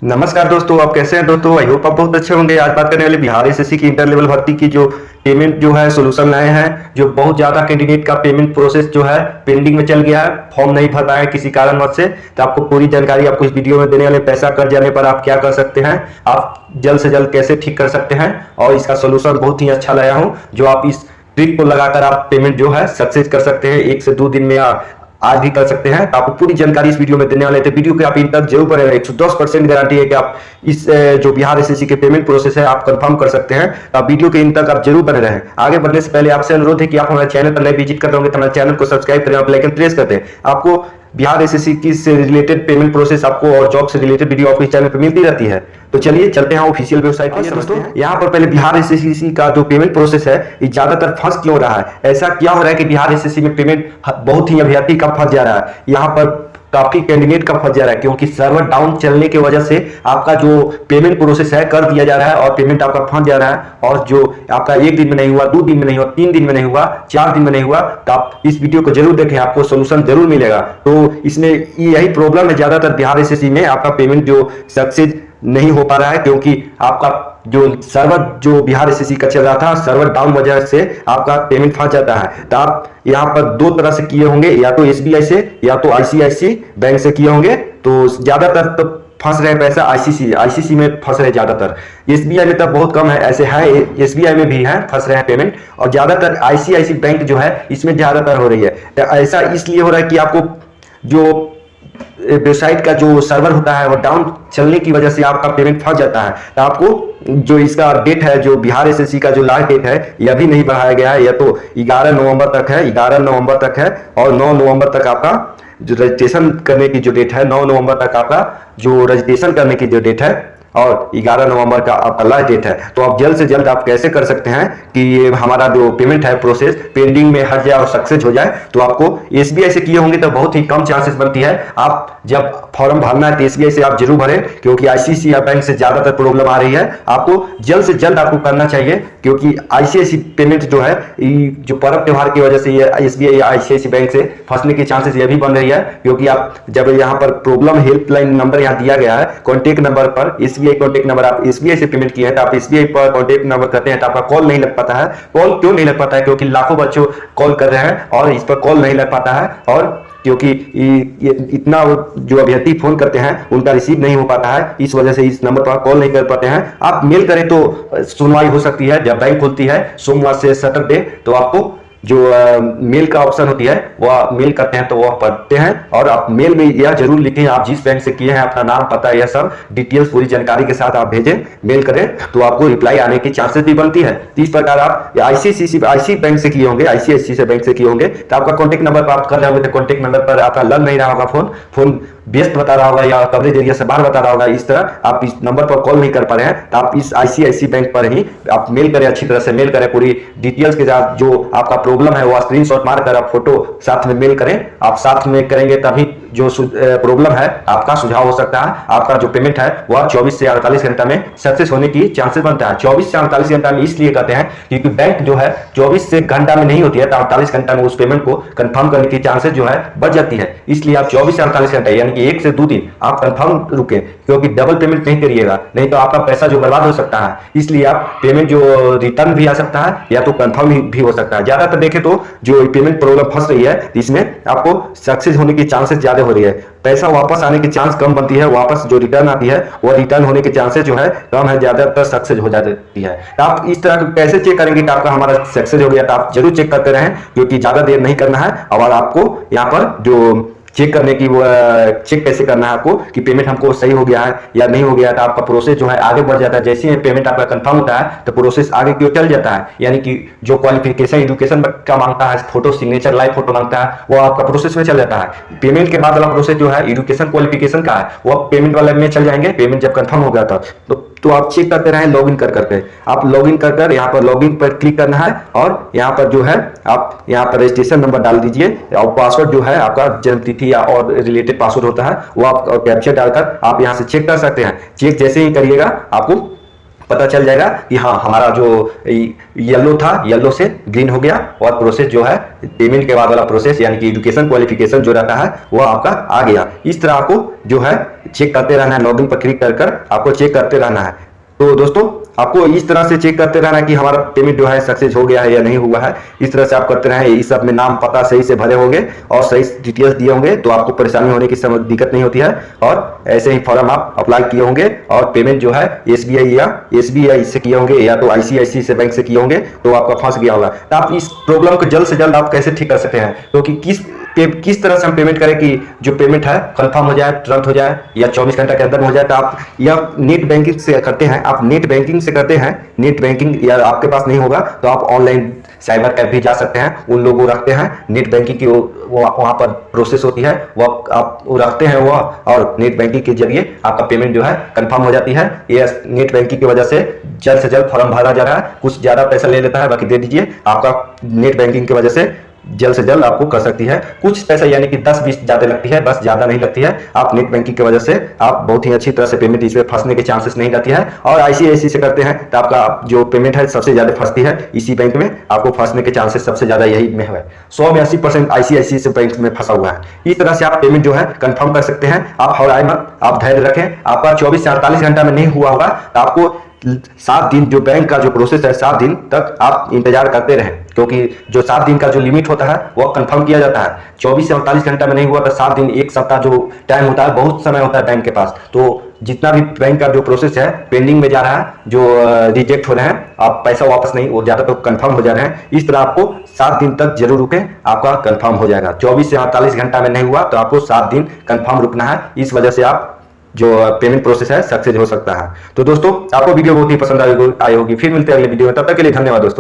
नमस्कार दोस्तों, आप कैसे हैं दोस्तों। आई होप आप बहुत अच्छे होंगे। आज बात करने वाले बिहार एसएससी की इंटर लेवल भर्ती की जो पेमेंट जो है सोल्यूशन लाए हैं। जो बहुत ज्यादा कैंडिडेट का पेमेंट प्रोसेस जो है पेंडिंग में चल गया है, फॉर्म नहीं भर पाए किसी कारणवश से, तो आपको पूरी जानकारी आपको इस वीडियो में देने वाले। पैसा कट जाने पर आप क्या कर सकते हैं, आप जल्द से जल्द कैसे ठीक कर सकते हैं, और इसका सोल्यूशन बहुत ही अच्छा लाया हूं जो आप इस ट्रिक को लगाकर आप पेमेंट जो है सक्सेस कर सकते हैं 1 से 2 दिन में, या आज भी कर सकते हैं। तो आपको पूरी जानकारी इस वीडियो में देने वाले थे। वीडियो के आप इन तक जरूर बने रहें। 110% गारंटी है कि आप इस जो बिहार एसएससी के पेमेंट प्रोसेस है आप कंफर्म कर सकते हैं। तो आप वीडियो के इन तक आप जरूर बने रहें। आगे बढ़ने से पहले आपसे अनुरोध है कि आप हमारे चैनल पर नए विजिट कर रहे होंगे तो हमारे चैनल को सब्सक्राइब करें और बेल आइकन प्रेस कर दें। आपको बिहार एसएससी की से रिलेटेड पेमेंट प्रोसेस आपको और जॉब से रिलेटेड वीडियो आपको इस चैनल पर मिलती रहती है। तो चलिए चलते हैं ऑफिशियल वेबसाइट पर। दोस्तों यहाँ पर पहले बिहार एसएससी का जो पेमेंट प्रोसेस है ये ज्यादातर फंस क्यों रहा है, ऐसा क्या हो रहा है कि बिहार एसएससी में पेमेंट बहुत ही अभ्यर्थी का फंस जा रहा है, यहाँ पर काफी कैंडिडेट का फंस जा रहा है, क्योंकि सर्वर डाउन चलने की वजह से आपका जो पेमेंट प्रोसेस है कर दिया जा रहा है और पेमेंट आपका फंस जा रहा है। और जो आपका 1 दिन में नहीं हुआ, 2 दिन में नहीं हुआ, 3 दिन में नहीं हुआ, 4 दिन में नहीं हुआ, तो आप इस वीडियो को जरूर देखें, आपको सोल्यूशन जरूर मिलेगा। तो इसमें यही प्रॉब्लम है ज्यादातर बिहार एसएससी में, आपका पेमेंट जो सक्सेस नहीं हो पा रहा है, क्योंकि आपका जो सर्वर जो बिहार एसएससी का चल रहा था सर्वर डाउन वजह से आपका पेमेंट फंस जाता है। तो आप यहाँ पर 2 तरह से किए होंगे, या तो एसबीआई से या तो आईसीआईसी बैंक से किए होंगे। तो ज्यादातर तो फंस रहे पैसा आईसीसी में फंस रहे ज्यादातर। एसबीआई में तो बहुत कम है, ऐसे है एसबीआई में भी है फंस रहे हैं पेमेंट, और ज्यादातर आईसीआईसी बैंक जो है इसमें ज्यादातर हो रही है। ऐसा इसलिए हो रहा है कि आपको जो वेबसाइट का जो सर्वर होता है वो डाउन चलने की वजह से आपका पेमेंट फंस जाता है। तो आपको जो इसका डेट है, जो बिहार एसएससी का जो लास्ट डेट है यह भी नहीं बढ़ाया गया है, यह तो 11 नवंबर तक है, 11 नवंबर तक है। और 9 नवंबर तक आपका जो रजिस्ट्रेशन करने की जो डेट है, 9 नवंबर तक आपका जो रजिस्ट्रेशन करने की जो डेट है, और 11 नवंबर का आपका लास्ट डेट है। तो आप जल्द से जल्द आप कैसे कर सकते हैं कि ये हमारा जो पेमेंट है प्रोसेस पेंडिंग में हट जाए और सक्सेस हो जाए। तो आपको एसबीआई से किए होंगे तो बहुत ही कम चांसेस बनती है। आप जब फॉर्म भरना है तो एसबीआई से आप जरूर भरें, क्योंकि आईसीआईसी बैंक से ज्यादातर प्रॉब्लम आ रही है। आपको जल्द से जल्द आपको करना चाहिए, क्योंकि आईसीआईसी पेमेंट जो है जो पर्व त्योहार की वजह से ये एसबीआई या आईसीआईसी बैंक से फंसने की चांसेस ये भी बन रही है। क्योंकि आप जब यहाँ पर प्रॉब्लम हेल्पलाइन नंबर यहाँ दिया गया है कॉन्टेक्ट नंबर पर, एसबीआई कॉन्टेक्ट नंबर, आप एसबीआई से पेमेंट किए हैं तो आप एसबीआई पर कॉन्टेक्ट नंबर करते हैं तो आपका कॉल नहीं लग पाता है। कॉल क्यों नहीं लग पाता है, क्योंकि लाखों बच्चों कॉल कर रहे हैं और इस पर कॉल नहीं लग पाता है। और क्योंकि इतना जो अभ्यर्थी फोन करते हैं उनका रिसीव नहीं हो पाता है, इस वजह से इस नंबर पर कॉल नहीं कर पाते हैं। आप मेल करें तो सुनवाई हो सकती है। जब बैंक खुलती है सोमवार से सैटरडे, तो आपको जो मेल का ऑप्शन होती है वह मेल करते हैं तो वह पढ़ते हैं, और आप मेल में यह जरूर लिखें आप जिस बैंक से किए हैं अपना नाम पता यह सब डिटेल्स पूरी जानकारी के साथ आप भेजें, मेल करें, तो आपको रिप्लाई आने की चांसेस भी बनती है। तो इस प्रकार आप आईसीआईसी बैंक से किए होंगे, आईसीआईसी से बैंक से किए होंगे तो आपका कॉन्टेक्ट नंबर प्राप्त कर रहे होंगे, तो कॉन्टेक्ट नंबर पर आपका लग नहीं रहा होगा, फोन व्यस्त बता रहा होगा या कवरेज एरिया से बाहर बता रहा होगा, इस तरह आप इस नंबर पर कॉल नहीं कर पा रहे हैं। तो आप इस आईसीआईसी बैंक पर ही आप मेल करें, अच्छी तरह से मेल करें, पूरी डिटेल्स के साथ जो आपका प्रॉब्लम है वो स्क्रीनशॉट मारकर आप फोटो साथ में मेल करें। आप साथ में करेंगे तभी जो प्रॉब्लम है आपका सुझाव हो सकता है। आपका जो पेमेंट है वह 24 से 48 घंटा में सक्सेस होने की चांसेस बनता है। 24 से 48 घंटा में इसलिए कहते हैं क्योंकि बैंक जो है 24 से घंटा में नहीं होती है, तो 48 घंटा में उस पेमेंट को कंफर्म करने की चांसेस जो है बढ़ जाती है। इसलिए आप 24 से 48 घंटा यानी कि 1 से 2 दिन आप कंफर्म रुके, क्योंकि डबल पेमेंट नहीं करिएगा, नहीं तो आपका पैसा जो बर्बाद हो सकता है। इसलिए आप पेमेंट जो रिटर्न भी आ सकता है या तो कंफर्म भी हो सकता है। ज्यादातर देखें तो जो पेमेंट प्रॉब्लम फंस रही है इसमें आपको सक्सेस होने की चांसेस ज्यादा हो रही है, पैसा वापस आने की चांस कम बनती है, वापस जो रिटर्न आती है वो रिटर्न होने के चांसेस जो है कम है, ज्यादातर सक्सेस हो जाती है। तो आप इस तरह कैसे चेक करेंगे कि आपका हमारा सक्सेस हो गया, तो आप जरूर चेक करते रहें, क्योंकि ज्यादा देर नहीं करना है। और आपको यहाँ पर जो चेक करने की चेक कैसे करना है आपको कि पेमेंट हमको सही हो गया है या नहीं हो गया है, तो आपका प्रोसेस जो है आगे बढ़ जाता है। जैसे ही पेमेंट आपका कंफर्म होता है तो प्रोसेस आगे की ओर चल जाता है, यानी कि जो क्वालिफिकेशन एजुकेशन का मांगता है, फोटो सिग्नेचर लाइव फोटो मांगता है, वो आपका प्रोसेस में चल जाता है। पेमेंट के बाद वाला प्रोसेस जो है एजुकेशन क्वालिफिकेशन का है वो पेमेंट वाले में चल जाएंगे, पेमेंट जब कंफर्म हो गया था। तो आप चेक करते रहें लॉगिन कर करके। आप लॉगिन कर कर यहाँ पर लॉगिन पर क्लिक करना है, और यहाँ पर जो है आप यहाँ पर रजिस्ट्रेशन नंबर डाल दीजिए, और पासवर्ड जो है आपका जन्म तिथि या और रिलेटेड पासवर्ड होता है वो आप कैप्चर डालकर आप यहाँ से चेक कर सकते हैं। चेक जैसे ही करिएगा आपको पता चल जाएगा कि हाँ हमारा जो येलो था येलो से ग्रीन हो गया और प्रोसेस जो है पेमेंट के बाद वाला प्रोसेस यानी कि एजुकेशन क्वालिफिकेशन जो रहता है वो आपका आ गया। इस तरह आपको जो है चेक करते रहना है, लॉगिन पर क्लिक कर कर आपको चेक करते रहना है। तो दोस्तों आपको इस तरह से चेक करते रहना कि हमारा पेमेंट जो है सक्सेस हो गया है या नहीं हुआ है। इस तरह से आप करते रहें, इस सब में नाम पता सही से भरे होंगे और सही डिटेल्स दिए होंगे तो आपको परेशानी होने की समय दिक्कत नहीं होती है। और ऐसे ही फॉर्म आप अप्लाई किए होंगे और पेमेंट जो है एसबीआई से किए होंगे या तो आईसीआईसी से बैंक से किए होंगे तो आपका फंस गया होगा। तो आप इस प्रॉब्लम को जल्द से जल्द आप कैसे ठीक कर सकते हैं, क्योंकि किस तरह से हम पेमेंट करें कि जो पेमेंट है कंफर्म हो जाए, तुरंत हो जाए या 24 घंटा के अंदर हो जाए। तो आप या नेट बैंकिंग से करते हैं, आप नेट बैंकिंग से करते हैं, नेट बैंकिंग या आपके पास नहीं होगा तो आप ऑनलाइन साइबर कैफ भी जा सकते हैं, उन लोग वो रखते हैं नेट बैंकिंग की, वो वहाँ पर प्रोसेस होती है, वो आप वो रखते हैं वो, और नेट बैंकिंग के जरिए आपका पेमेंट जो है कंफर्म हो जाती है। ये नेट बैंकिंग की वजह से जल्द फॉर्म भरा जा रहा है, कुछ ज्यादा पैसा ले लेता है, बाकी दे दीजिए, आपका नेट बैंकिंग की वजह से जल्द से जल्द आपको कर सकती है। कुछ पैसा यानी कि 10-20 ज्यादा लगती है, बस ज्यादा नहीं लगती है। आप नेट बैंकिंग की वजह से आप बहुत ही अच्छी तरह से पेमेंट इसमें फंसने के चांसेस नहीं रहती है। और आईसीआईसी से करते हैं तो आपका जो पेमेंट है सबसे ज्यादा फंसती है इसी बैंक में, आपको फंसने के चांसेस सबसे ज्यादा यही में है। 100 में 80% आईसीआईसी से बैंक में फंसा हुआ है। इस तरह से आप पेमेंट जो है कंफर्म कर सकते हैं। आप हौराए मत, आप धैर्य रखें। आपका 24 से 48 घंटा में नहीं हुआ होगा तो आपको 7 दिन जो बैंक का जो प्रोसेस है 7 दिन तक आप इंतजार करते रहें, क्योंकि जो 7 दिन का जो लिमिट होता है वो कंफर्म किया जाता है। 24 से 48 घंटा में नहीं हुआ तो 7 दिन, 1 सप्ताह जो टाइम होता है, बहुत समय होता है बैंक के पास। तो जितना भी बैंक का जो प्रोसेस है पेंडिंग में जा रहा है, जो रिजेक्ट हो रहे हैं, आप पैसा वापस नहीं, वो ज्यादा तो कंफर्म हो जा रहे हैं। इस तरह आपको 7 दिन तक जरूर रुके, आपका कंफर्म हो जाएगा। 24 से 48 घंटा में नहीं हुआ तो आपको 7 दिन कंफर्म रुकना है। इस वजह से आप जो पेमेंट प्रोसेस है सक्सेस हो सकता है। तो दोस्तों आपको वीडियो बहुत ही पसंद आई होगी। फिर मिलते हैं अगले वीडियो में, तब तक के लिए धन्यवाद दोस्तों।